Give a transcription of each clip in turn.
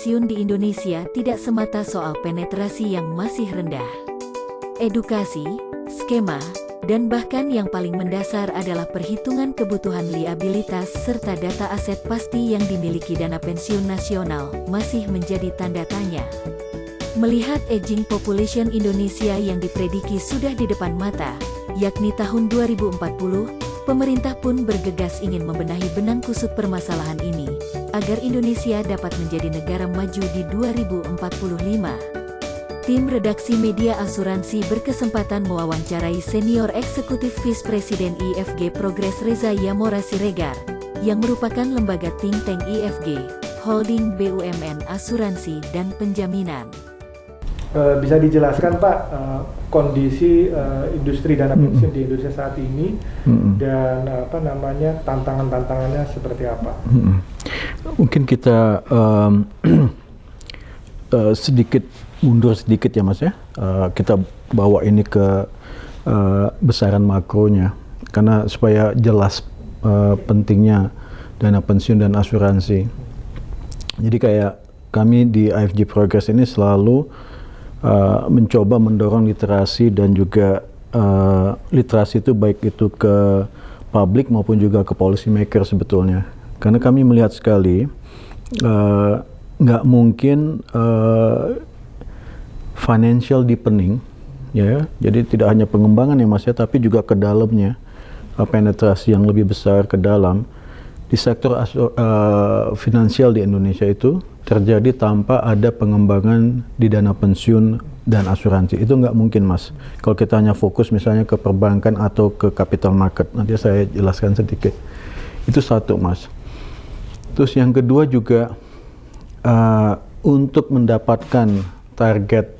pensiun di Indonesia tidak semata soal penetrasi yang masih rendah. Edukasi, skema, dan bahkan yang paling mendasar adalah perhitungan kebutuhan liabilitas serta data aset pasti yang dimiliki dana pensiun nasional masih menjadi tanda tanya. Melihat aging population Indonesia yang diprediksi sudah di depan mata, yakni tahun 2040, pemerintah pun bergegas ingin membenahi benang kusut permasalahan ini, agar Indonesia dapat menjadi negara maju di 2045. Tim redaksi media asuransi berkesempatan mewawancarai senior eksekutif Vice Presiden IFG Progres Reza Yamora Siregar, yang merupakan lembaga think tank IFG, holding BUMN asuransi dan penjaminan. Bisa dijelaskan Pak kondisi industri dana pensiun di Indonesia saat ini dan tantangan-tantangannya seperti apa? Mungkin kita sedikit mundur sedikit ya Mas ya. Kita bawa ini ke besaran makronya karena supaya jelas pentingnya dana pensiun dan asuransi. Jadi kayak kami di IFG Progress ini selalu mencoba mendorong literasi dan juga literasi itu baik itu ke publik maupun juga ke policy maker sebetulnya. Karena kami melihat sekali nggak mungkin financial deepening, ya. Jadi tidak hanya pengembangan ya Mas ya, tapi juga ke dalamnya penetrasi yang lebih besar ke dalam di sektor finansial di Indonesia itu terjadi tanpa ada pengembangan di dana pensiun dan asuransi. Itu nggak mungkin Mas. Kalau kita hanya fokus misalnya ke perbankan atau ke capital market, nanti saya jelaskan sedikit. Itu satu Mas. Terus yang kedua juga untuk mendapatkan target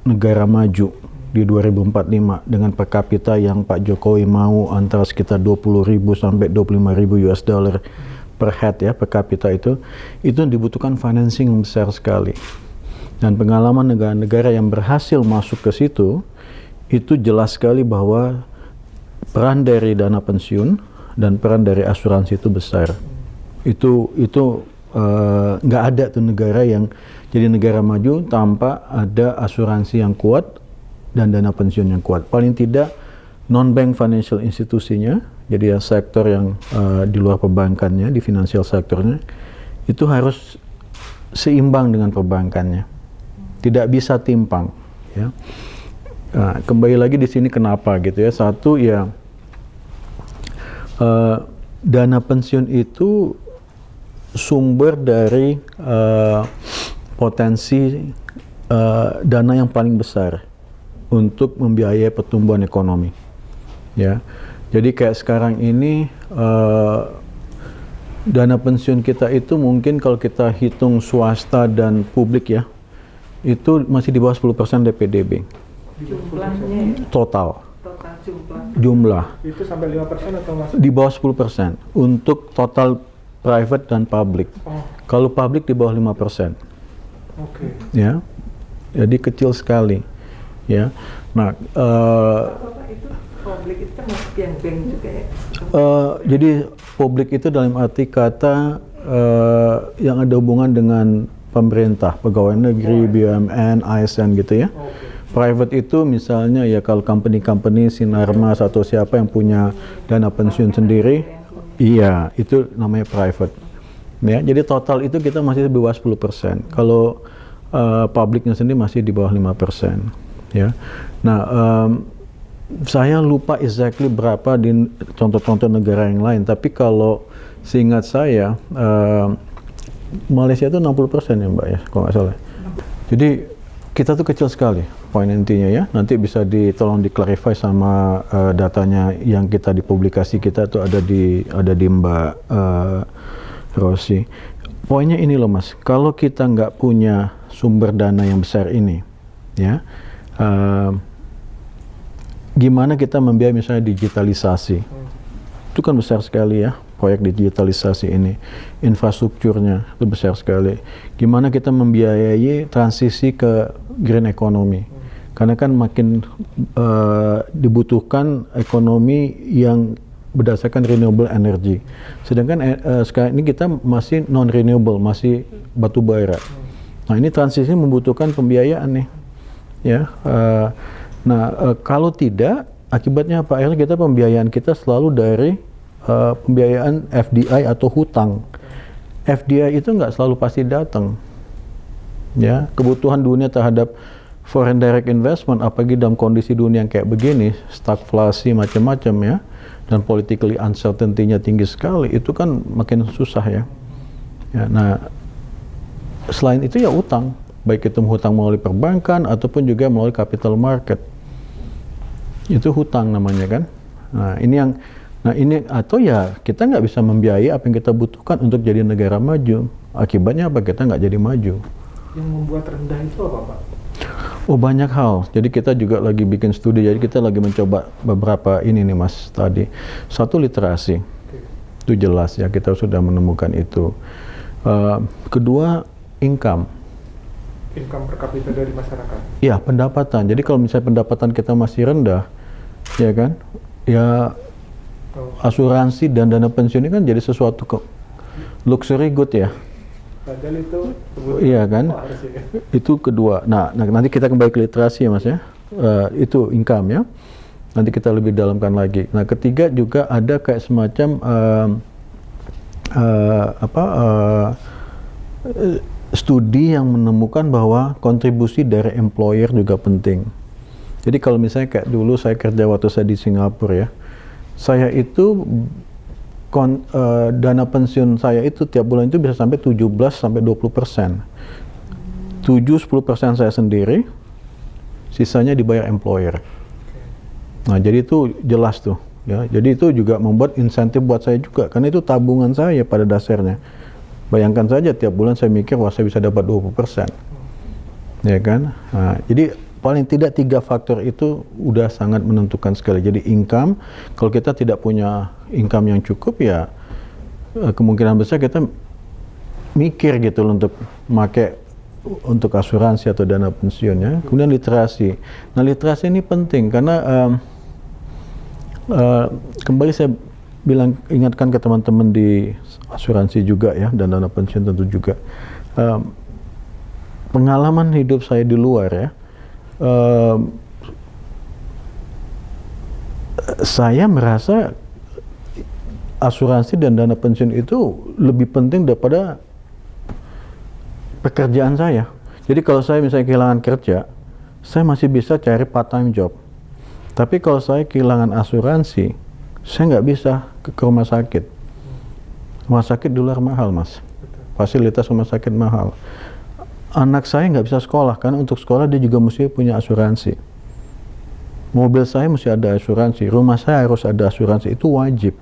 negara maju di 2045 dengan per kapita yang Pak Jokowi mau antara sekitar 20.000 sampai 25.000 US dollar per head ya, per kapita itu dibutuhkan financing yang besar sekali. Dan pengalaman negara-negara yang berhasil masuk ke situ itu jelas sekali bahwa peran dari dana pensiun dan peran dari asuransi itu besar. Itu nggak ada tuh negara yang jadi negara maju tanpa ada asuransi yang kuat dan dana pensiun yang kuat. Paling tidak non-bank financial institusinya, jadi ya sektor yang di luar perbankannya, di financial sektornya, itu harus seimbang dengan perbankannya. Tidak bisa timpang. Ya. Nah, kembali lagi di sini kenapa gitu ya. Satu ya, dana pensiun itu sumber dari potensi dana yang paling besar untuk membiayai pertumbuhan ekonomi. Ya, jadi kayak sekarang ini dana pensiun kita itu mungkin kalau kita hitung swasta dan publik ya, itu masih di bawah 10% DPDB. Jumlahnya? Total Jumlah. Itu sampai 5% atau masuk? Di bawah 10% untuk total private dan public. Kalau public di bawah 5%. Oke. Ya, jadi kecil sekali. Ya, nah. Itu publik itu masuk yang bank juga ya? Jadi publik itu dalam arti kata yang ada hubungan dengan pemerintah, pegawai negeri, BUMN, ASN gitu ya. Private itu misalnya ya kalau company-company Sinarmas atau siapa yang punya dana pensiun sendiri, iya itu namanya private. Ya, jadi total itu kita masih di bawah 10%. Kalau publiknya sendiri masih di bawah 5%. Ya, nah saya lupa exactly berapa di contoh-contoh negara yang lain. Tapi kalau seingat saya Malaysia itu 60% ya Mbak ya, kalau nggak salah. Jadi kita tuh kecil sekali poin intinya ya. Nanti bisa tolong di-clarify sama datanya yang kita di publikasi kita tuh ada di Mbak Rosi. Poinnya ini loh Mas, kalau kita nggak punya sumber dana yang besar ini, ya, gimana kita membiayai misalnya digitalisasi? Itu kan besar sekali ya. Proyek digitalisasi ini, infrastrukturnya itu besar sekali. Gimana kita membiayai transisi ke green economy? Karena kan makin dibutuhkan ekonomi yang berdasarkan renewable energy. Sedangkan sekarang ini kita masih non renewable, masih batu bara. Nah ini transisi membutuhkan pembiayaan nih, ya. Kalau tidak, akibatnya apa? Akhirnya pembiayaan kita selalu dari pembiayaan FDI atau hutang. FDI itu nggak selalu pasti datang, ya. Kebutuhan dunia terhadap foreign direct investment, apalagi dalam kondisi dunia yang kayak begini, stagflasi macam-macam ya, dan politically uncertainty-nya tinggi sekali, itu kan makin susah ya. Nah, selain itu ya utang, baik itu hutang melalui perbankan ataupun juga melalui capital market, itu hutang namanya kan. Nah ini atau ya kita nggak bisa membiayai apa yang kita butuhkan untuk jadi negara maju. Akibatnya apa? Kita nggak jadi maju. Yang membuat rendah itu apa, Pak? Oh, banyak hal. Jadi kita juga lagi bikin studi. Jadi kita lagi mencoba beberapa ini nih Mas tadi. Satu, literasi. Itu jelas ya, kita sudah menemukan itu. Kedua, income Per kapita dari masyarakat. Ya, pendapatan. Jadi kalau misalnya pendapatan kita masih rendah, ya kan, ya asuransi dan dana pensiun ini kan jadi sesuatu luxury good ya. Padahal itu Iya kan, itu kedua. Nah, nanti kita kembali ke literasi ya Mas ya. Itu income ya. Nanti kita lebih dalamkan lagi. Nah, ketiga juga ada kayak semacam studi yang menemukan bahwa kontribusi dari employer juga penting. Jadi kalau misalnya kayak dulu saya kerja waktu saya di Singapura ya, saya itu dana pensiun saya itu tiap bulan itu bisa sampai 17-20%. 7-10% saya sendiri, sisanya dibayar employer. Nah jadi itu jelas tuh ya. Jadi itu juga membuat insentif buat saya juga, karena itu tabungan saya pada dasarnya. Bayangkan saja tiap bulan saya mikir, wah saya bisa dapat 20%. Ya kan? Nah, jadi paling tidak 3 faktor itu udah sangat menentukan sekali. Jadi income, kalau kita tidak punya income yang cukup ya kemungkinan besar kita mikir gitu untuk pakai untuk asuransi atau dana pensiun ya. Kemudian literasi. Nah, literasi ini penting karena kembali saya ingatkan ke teman-teman di asuransi juga ya, dan dana pensiun tentu juga. Pengalaman hidup saya di luar ya, saya merasa asuransi dan dana pensiun itu lebih penting daripada pekerjaan saya. Jadi kalau saya misalnya kehilangan kerja, saya masih bisa cari part-time job. Tapi kalau saya kehilangan asuransi, saya nggak bisa ke rumah sakit. Rumah sakit di luar mahal, Mas. Fasilitas rumah sakit mahal. Anak saya nggak bisa sekolah, karena untuk sekolah dia juga mesti punya asuransi. Mobil saya mesti ada asuransi, rumah saya harus ada asuransi, itu wajib.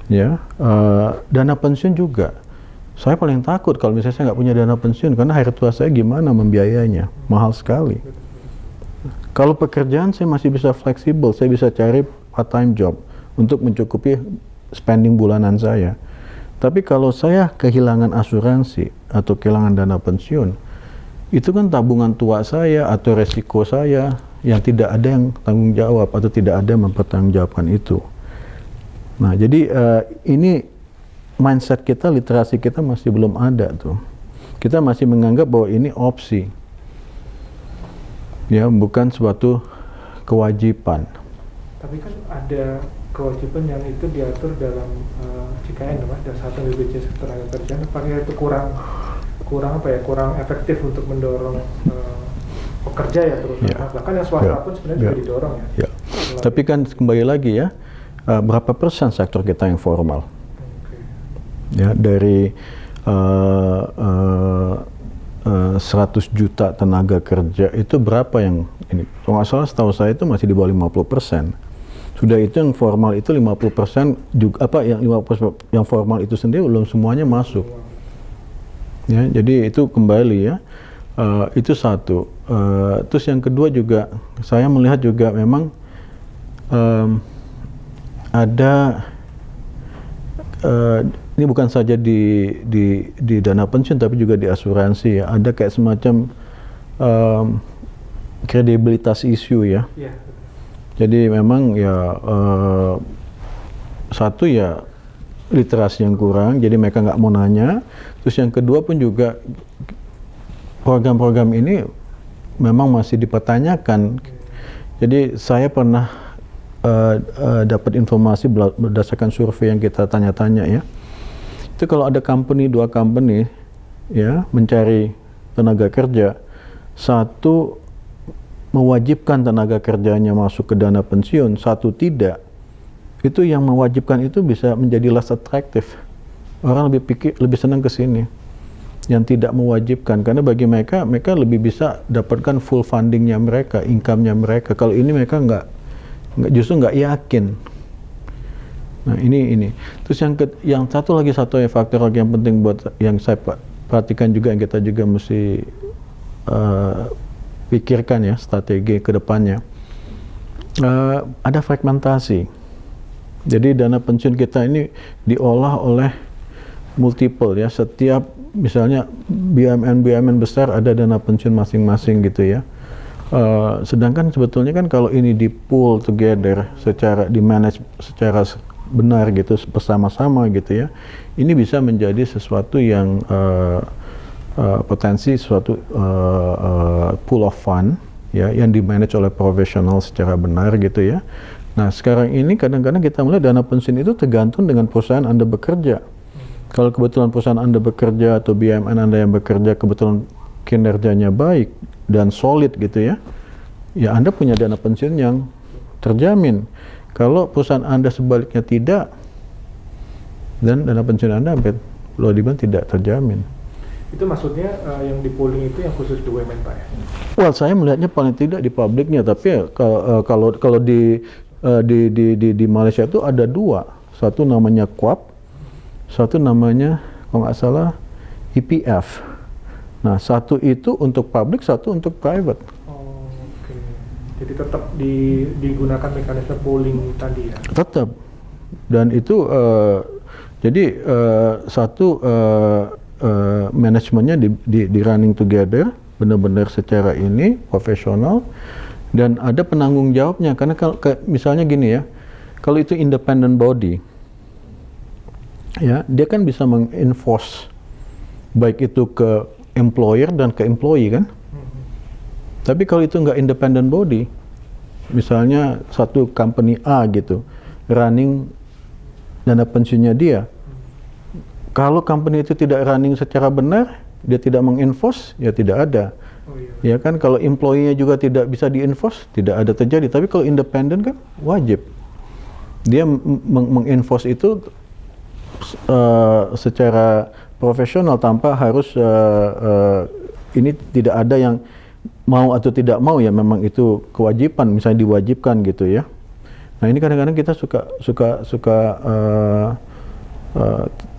Ya, dana pensiun juga. Saya paling takut kalau misalnya saya nggak punya dana pensiun, karena hari tua saya gimana membiayainya, mahal sekali. Kalau pekerjaan saya masih bisa fleksibel, saya bisa cari part-time job untuk mencukupi spending bulanan saya. Tapi kalau saya kehilangan asuransi atau kehilangan dana pensiun, itu kan tabungan tua saya atau resiko saya yang tidak ada yang tanggung jawab atau tidak ada yang mempertanggungjawabkan itu. Nah, jadi ini mindset kita, literasi kita masih belum ada tuh. Kita masih menganggap bahwa ini opsi, ya, bukan suatu kewajiban. Tapi kan ada kewajiban yang itu diatur dalam JKN, Mas, dan satu BPJS Ketenagakerjaan. Apakah itu kurang efektif untuk mendorong pekerja ya terutama, ya. Bahkan yang swasta pun sebenarnya juga didorong ya. Tapi kan kembali lagi ya, berapa persen sektor kita yang formal? Ya, dari 100 juta tenaga kerja itu berapa yang ini? Kalau nggak salah setahu saya itu masih di bawah 50%. Sudah itu yang formal itu 50% juga, yang 50% yang formal itu sendiri belum semuanya masuk. Ya, jadi itu kembali ya, itu satu. Terus yang kedua juga saya melihat juga memang ada ini bukan saja di dana pensiun tapi juga di asuransi ya, ada kayak semacam kredibilitas isu ya. Jadi memang ya satu ya literasi yang kurang, jadi mereka nggak mau nanya. Terus yang kedua pun juga program-program ini memang masih dipertanyakan. Jadi saya pernah dapat informasi berdasarkan survei yang kita tanya-tanya ya. Itu kalau ada dua company ya mencari tenaga kerja, satu mewajibkan tenaga kerjanya masuk ke dana pensiun, satu tidak. Itu yang mewajibkan itu bisa menjadi less attractive. Orang lebih senang ke sini. Yang tidak mewajibkan, karena bagi mereka lebih bisa dapatkan full fundingnya mereka, income-nya mereka. Kalau ini mereka justru nggak yakin. Nah ini. Terus yang satu faktor lagi yang penting buat yang saya perhatikan juga, yang kita juga mesti pikirkan ya strategi ke depannya. Ada fragmentasi. Jadi dana pensiun kita ini diolah oleh multiple ya. Setiap misalnya BUMN besar ada dana pensiun masing-masing gitu ya. Sedangkan sebetulnya kan kalau ini di pool together, di manage secara benar gitu bersama-sama gitu ya, ini bisa menjadi sesuatu yang potensi suatu pool of fund ya yang di manage oleh profesional secara benar gitu ya. Nah sekarang ini kadang-kadang kita melihat dana pensiun itu tergantung dengan perusahaan Anda bekerja. Kalau kebetulan perusahaan Anda bekerja atau BUMN Anda yang bekerja kebetulan kinerjanya baik dan solid gitu ya, ya Anda punya dana pensiun yang terjamin. Kalau perusahaan Anda sebaliknya tidak, dan dana pensiun Anda hampir boleh dibilang tidak terjamin. Itu maksudnya yang di polling itu yang khusus BUMN Pak ya? Well, saya melihatnya paling tidak di publiknya, tapi kalau di Malaysia itu ada dua, satu namanya QAP, satu namanya kalau nggak salah EPF. Nah satu itu untuk public, satu untuk private. Oh, oke. Jadi tetap digunakan mekanisme polling tadi ya? Tetap. Dan itu jadi satu manajemennya di running together benar-benar secara ini profesional, dan ada penanggung jawabnya. Karena kalau misalnya gini ya, kalau itu independent body ya, dia kan bisa mengenforce baik itu ke employer dan ke employee kan. Tapi kalau itu nggak independent body, misalnya satu company A gitu running dana pensiunnya dia, kalau company itu tidak running secara benar, dia tidak mengenforce, ya tidak ada. Ya kan, kalau employee-nya juga tidak bisa di-enforce, tidak ada terjadi. Tapi kalau independen kan wajib dia mengenforce itu secara profesional tanpa harus ini tidak ada yang mau atau tidak mau, ya memang itu kewajiban, misalnya diwajibkan gitu ya. Nah ini kadang-kadang kita suka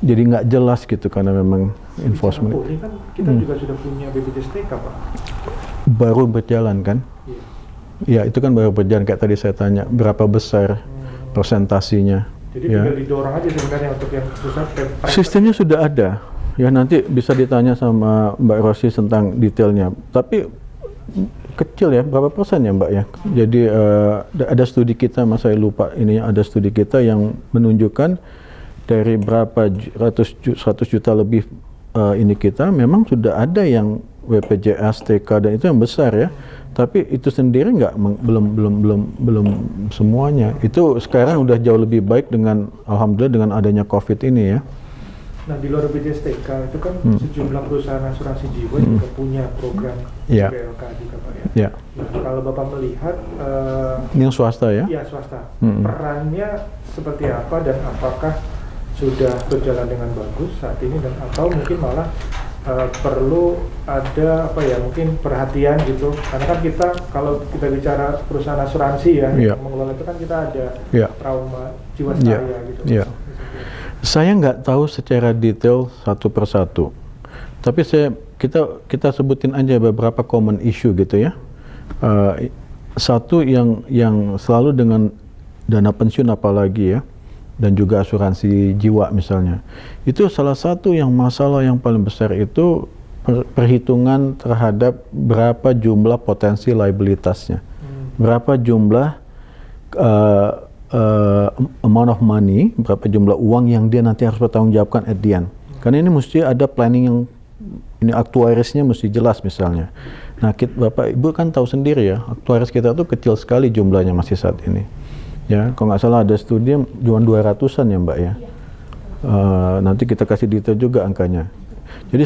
jadi nggak jelas gitu karena memang enforcement. Ini kan kita juga sudah punya BPJS TK Pak. Baru berjalan kan? Iya. Ya itu kan baru berjalan, kayak tadi saya tanya berapa besar presentasinya. Jadi tinggal didorong aja sebenarnya untuk yang pusat. Sistemnya sudah ada. Ya nanti bisa ditanya sama Mbak Rosi tentang detailnya. Tapi kecil ya, berapa persen ya Mbak ya? Jadi ada studi kita, mas saya lupa ini, ada studi kita yang menunjukkan dari berapa 100 juta lebih ini kita memang sudah ada yang BPJS TK dan itu yang besar ya. Tapi itu sendiri belum semuanya. Itu sekarang udah jauh lebih baik dengan alhamdulillah dengan adanya COVID ini ya. Nah di luar BPJS TK itu kan sejumlah perusahaan asuransi jiwa juga punya program BLK juga Pak ya. Ya. Nah, kalau Bapak melihat yang swasta ya? Iya swasta. Perannya seperti apa dan apakah sudah berjalan dengan bagus saat ini, dan atau mungkin malah perlu ada apa ya, mungkin perhatian gitu, karena kan kita kalau kita bicara perusahaan asuransi ya, mengelola itu kan kita ada trauma jiwasraya gitu. Saya nggak tahu secara detail satu persatu, tapi kita sebutin aja beberapa common issue gitu ya. Satu yang selalu dengan dana pensiun apalagi ya, dan juga asuransi jiwa misalnya, itu salah satu yang masalah yang paling besar itu perhitungan terhadap berapa jumlah potensi liabilitasnya, berapa jumlah amount of money, berapa jumlah uang yang dia nanti harus bertanggung jawabkan at the end. Karena ini mesti ada planning yang ini aktuarisnya mesti jelas misalnya. Nah, Bapak Ibu kan tahu sendiri ya, aktuaris kita tuh kecil sekali jumlahnya masih saat ini. Ya, kalau nggak salah ada studi cuma 200-an ya Mbak ya. Nanti kita kasih detail juga angkanya. Jadi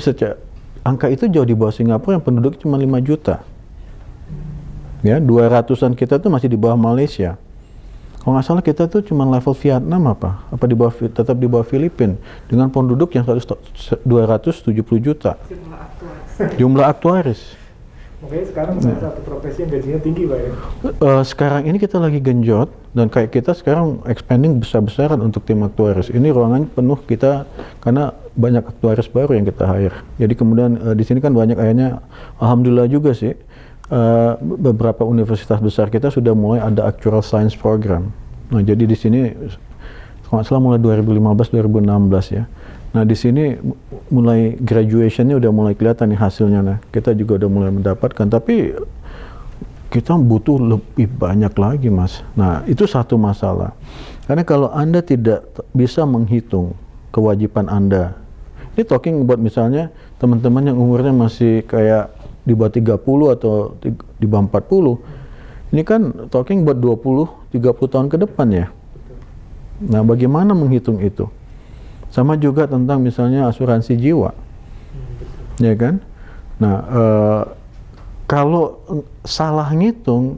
angka itu jauh di bawah Singapura yang penduduk cuma 5 juta. Ya, 200-an kita tuh masih di bawah Malaysia. Kalau nggak salah kita tuh cuma level Vietnam apa di bawah, tetap di bawah Filipina dengan penduduk yang 270 juta. Jumlah aktuaris. Makanya sekarang salah satu profesi yang gajinya tinggi Pak ya. Sekarang ini kita lagi genjot dan kayak kita sekarang expanding besar-besaran untuk tim aktuaris. Ini ruangan penuh kita karena banyak aktuaris baru yang kita hire. Jadi kemudian di sini kan banyak akhirnya, alhamdulillah juga sih. Beberapa universitas besar kita sudah mulai ada actuarial science program. Nah, jadi di sini kalau nggak salah mulai 2015-2016 ya. Nah, di sini mulai graduation-nya udah mulai kelihatan nih hasilnya. Nah, kita juga udah mulai mendapatkan, tapi kita butuh lebih banyak lagi, Mas. Nah, itu satu masalah. Karena kalau Anda tidak bisa menghitung kewajiban Anda, ini talking about misalnya teman-teman yang umurnya masih kayak di bawah 30 atau di bawah 40, ini kan talking buat 20-30 tahun ke depan ya. Nah, bagaimana menghitung itu? Sama juga tentang misalnya asuransi jiwa, ya kan? Nah, kalau salah ngitung,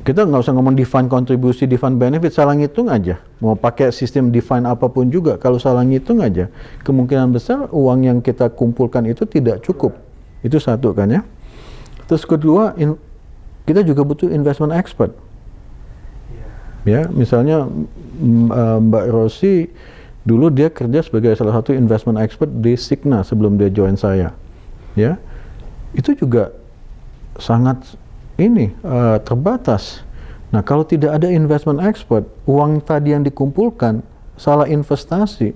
kita nggak usah ngomong defined kontribusi, defined benefit, salah ngitung aja. Mau pakai sistem defined apapun juga, kalau salah ngitung aja, kemungkinan besar uang yang kita kumpulkan itu tidak cukup. Itu satu kan ya. Terus kedua, kita juga butuh investment expert. Ya, misalnya Mbak Rosi dulu dia kerja sebagai salah satu investment expert di Signa sebelum dia join saya. Ya, itu juga sangat terbatas. Nah, kalau tidak ada investment expert, uang tadi yang dikumpulkan salah investasi,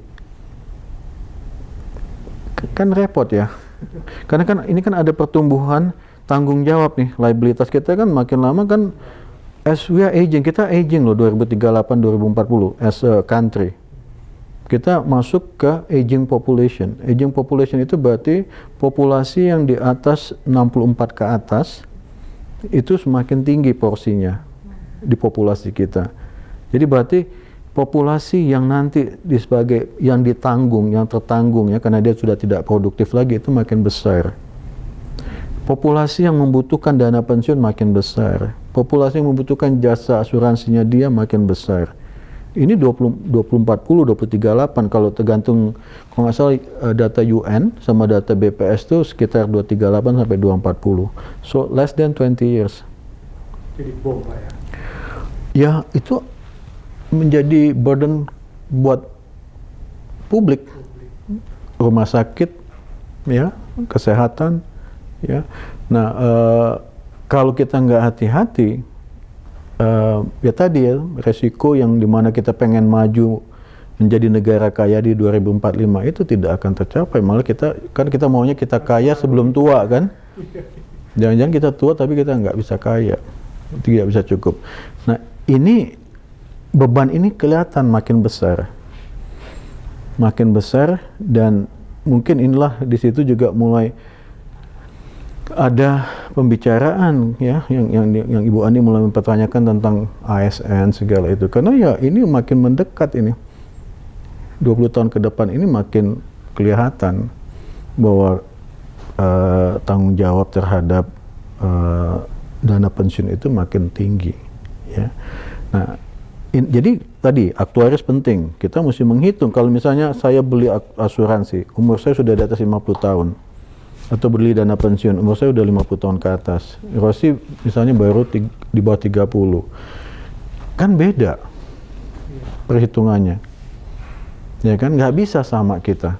kan repot ya. Karena kan ini kan ada pertumbuhan tanggung jawab nih, liabilitas kita kan makin lama kan, as we are aging, kita aging loh 2038-2040 as a country. Kita masuk ke aging population. Aging population itu berarti populasi yang di atas 64 ke atas itu semakin tinggi porsinya di populasi kita. Jadi berarti populasi yang nanti sebagai yang ditanggung, yang tertanggung ya, karena dia sudah tidak produktif lagi, itu makin besar. Populasi yang membutuhkan dana pensiun makin besar. Populasi yang membutuhkan jasa asuransinya dia makin besar. Ini 2040, 2038 kalau tergantung, kalau nggak salah data UN sama data BPS itu sekitar 238 sampai 240. So less than 20 years. Jadi bom Pak ya. Ya, itu menjadi burden buat publik, rumah sakit, ya, kesehatan, ya. Nah, kalau kita nggak hati-hati, ya tadi ya, resiko yang dimana kita pengen maju menjadi negara kaya di 2045 itu tidak akan tercapai. Malah kita maunya kita kaya sebelum tua kan? Jangan-jangan kita tua tapi kita nggak bisa kaya, tidak bisa cukup. Nah, ini beban ini kelihatan makin besar dan mungkin inilah di situ juga mulai ada pembicaraan ya yang Ibu Ani mulai mempertanyakan tentang ASN segala itu, karena ya ini makin mendekat, ini 20 tahun ke depan ini makin kelihatan bahwa tanggung jawab terhadap dana pensiun itu makin tinggi ya. Nah, jadi tadi aktuaris penting, kita mesti menghitung. Kalau misalnya saya beli asuransi, umur saya sudah di atas 50 tahun, atau beli dana pensiun, umur saya sudah 50 tahun ke atas, Rosi misalnya baru di bawah 30, kan beda perhitungannya, ya kan, nggak bisa sama kita,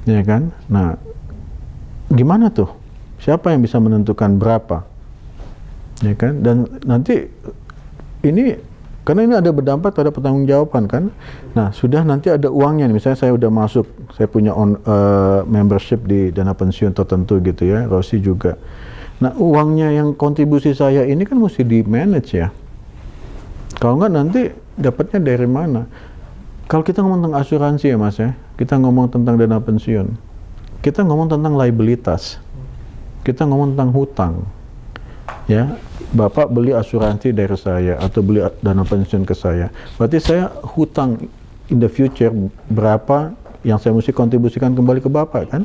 ya kan. Nah, gimana tuh, siapa yang bisa menentukan berapa, ya kan, dan nanti ini karena ini ada berdampak pada pertanggungjawaban kan. Nah, sudah nanti ada uangnya nih. Misalnya saya udah masuk, saya punya membership di dana pensiun tertentu gitu ya, Rosi juga. Nah, uangnya yang kontribusi saya ini kan mesti di manage ya. Kalau nggak nanti dapatnya dari mana? Kalau kita ngomong tentang asuransi ya Mas ya, kita ngomong tentang dana pensiun. kita ngomong tentang liabilitas, kita ngomong tentang hutang, ya. Bapak beli asuransi dari saya atau beli dana pensiun ke saya, berarti saya hutang in the future berapa yang saya mesti kontribusikan kembali ke Bapak, kan?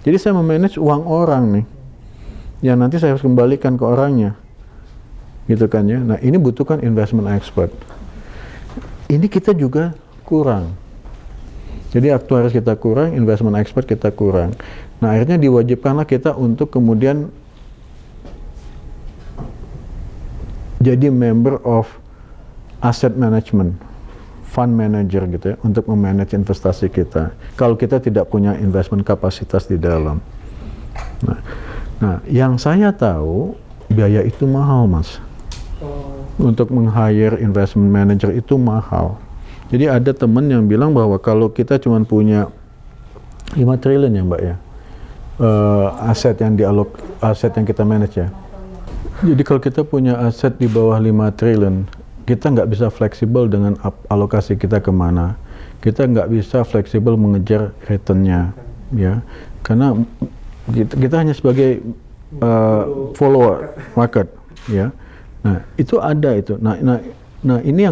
Jadi saya memanage uang orang nih, yang nanti saya harus kembalikan ke orangnya, gitu kan ya. Nah ini butuhkan investment expert. Ini kita juga kurang. Jadi aktuaris kita kurang, investment expert kita kurang. Nah akhirnya diwajibkanlah kita untuk kemudian jadi member of asset management, fund manager gitu ya, untuk memanage investasi kita. Kalau kita tidak punya investment kapasitas di dalam. Nah, yang saya tahu biaya itu mahal, Mas. Untuk meng-hire investment manager itu mahal. Jadi ada teman yang bilang bahwa kalau kita cuma punya 5 triliun ya Mbak ya, aset yang kita manage ya. Jadi kalau kita punya aset di bawah 5 triliun, kita nggak bisa fleksibel dengan alokasi kita kemana. Kita nggak bisa fleksibel mengejar return-nya, ya. Karena kita hanya sebagai follower market, ya. Nah itu ada itu. Nah ini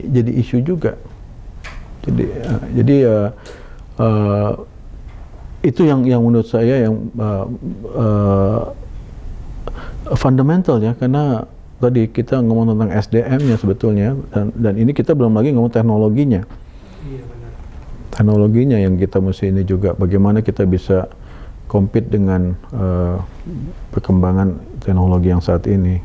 jadi isu juga. Jadi itu yang menurut saya yang fundamental ya, karena tadi kita ngomong tentang SDM-nya sebetulnya, dan ini kita belum lagi ngomong teknologinya. Iya benar. Teknologinya yang kita mesti ini juga, bagaimana kita bisa compete dengan perkembangan teknologi yang saat ini.